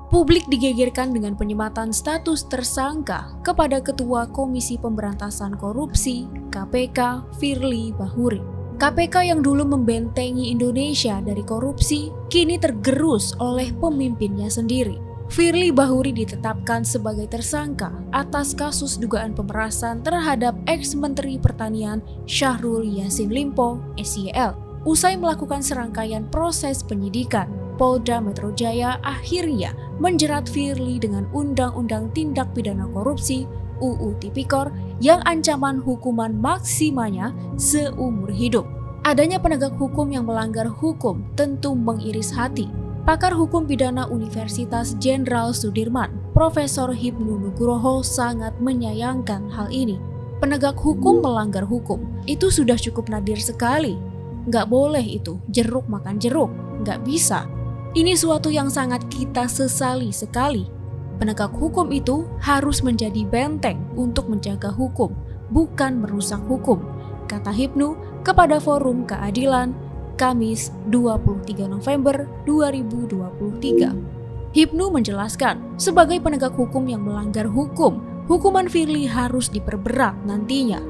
Publik digegerkan dengan penyematan status tersangka kepada Ketua Komisi Pemberantasan Korupsi (KPK) Firly Bahuri. KPK yang dulu membentengi Indonesia dari korupsi kini tergerus oleh pemimpinnya sendiri. Firly Bahuri ditetapkan sebagai tersangka atas kasus dugaan pemerasan terhadap ex-Menteri Pertanian Syahrul Yassin Limpo (SYL). Usai melakukan serangkaian proses penyidikan, Polda Metro Jaya akhirnya menjerat Firly dengan Undang-Undang Tindak Pidana Korupsi UU Tipikor yang ancaman hukuman maksimanya seumur hidup. Adanya penegak hukum yang melanggar hukum tentu mengiris hati. Pakar Hukum Pidana Universitas Jenderal Sudirman, Profesor Hipnu Nugroho sangat menyayangkan hal ini. Penegak hukum melanggar hukum, itu sudah cukup nadir sekali. Nggak boleh itu, jeruk makan jeruk, nggak bisa. Ini suatu yang sangat kita sesali sekali. Penegak hukum itu harus menjadi benteng untuk menjaga hukum, bukan merusak hukum, kata Hipnu kepada Forum Keadilan, Kamis 23 November 2023. Hipnu menjelaskan, sebagai penegak hukum yang melanggar hukum, hukuman Firly harus diperberat nantinya.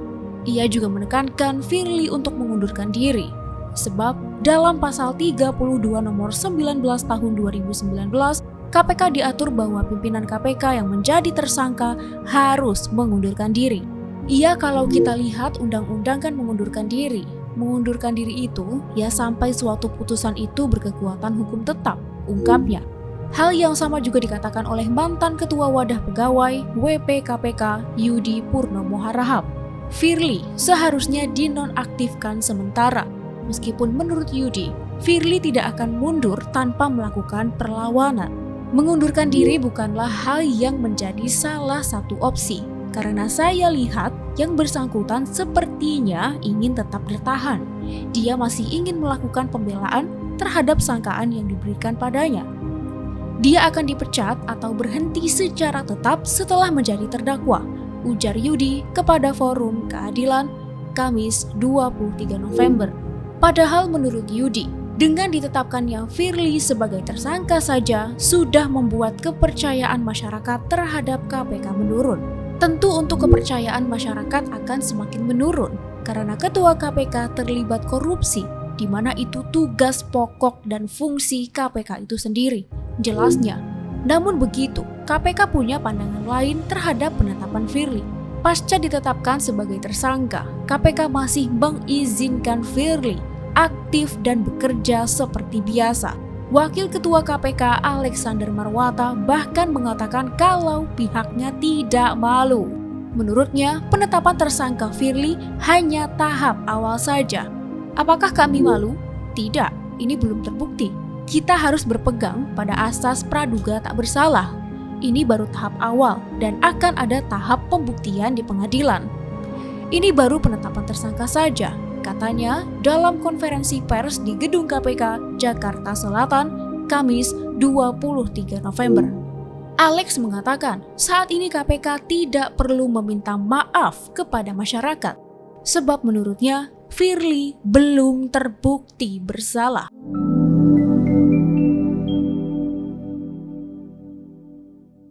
Ia juga menekankan Firly untuk mengundurkan diri, sebab dalam pasal 32 nomor 19 tahun 2019, KPK diatur bahwa pimpinan KPK yang menjadi tersangka harus mengundurkan diri. Iya, kalau kita lihat undang-undang kan mengundurkan diri. Mengundurkan diri itu ya sampai suatu putusan itu berkekuatan hukum tetap, ungkapnya. Hal yang sama juga dikatakan oleh mantan Ketua Wadah Pegawai WP KPK Yudi Purnomo Harahap. Firly seharusnya dinonaktifkan sementara. Meskipun menurut Yudi, Firly tidak akan mundur tanpa melakukan perlawanan. Mengundurkan diri bukanlah hal yang menjadi salah satu opsi, karena saya lihat yang bersangkutan sepertinya ingin tetap bertahan. Dia masih ingin melakukan pembelaan terhadap sangkaan yang diberikan padanya. Dia akan dipecat atau berhenti secara tetap setelah menjadi terdakwa, ujar Yudi kepada Forum Keadilan, Kamis 23 November. Padahal menurut Yudi, dengan ditetapkannya Firly sebagai tersangka saja sudah membuat kepercayaan masyarakat terhadap KPK menurun. Tentu untuk kepercayaan masyarakat akan semakin menurun karena Ketua KPK terlibat korupsi, di mana itu tugas pokok dan fungsi KPK itu sendiri, jelasnya. Namun begitu, KPK punya pandangan lain terhadap penetapan Firly. Pasca ditetapkan sebagai tersangka, KPK masih mengizinkan Firly aktif dan bekerja seperti biasa. Wakil Ketua KPK Alexander Marwata bahkan mengatakan kalau pihaknya tidak malu. Menurutnya, penetapan tersangka Firly hanya tahap awal saja. Apakah kami malu? Tidak, ini belum terbukti. Kita harus berpegang pada asas praduga tak bersalah. Ini baru tahap awal dan akan ada tahap pembuktian di pengadilan. Ini baru penetapan tersangka saja, katanya dalam konferensi pers di Gedung KPK Jakarta Selatan, Kamis 23 November. Alex mengatakan saat ini KPK tidak perlu meminta maaf kepada masyarakat, sebab menurutnya Firly belum terbukti bersalah.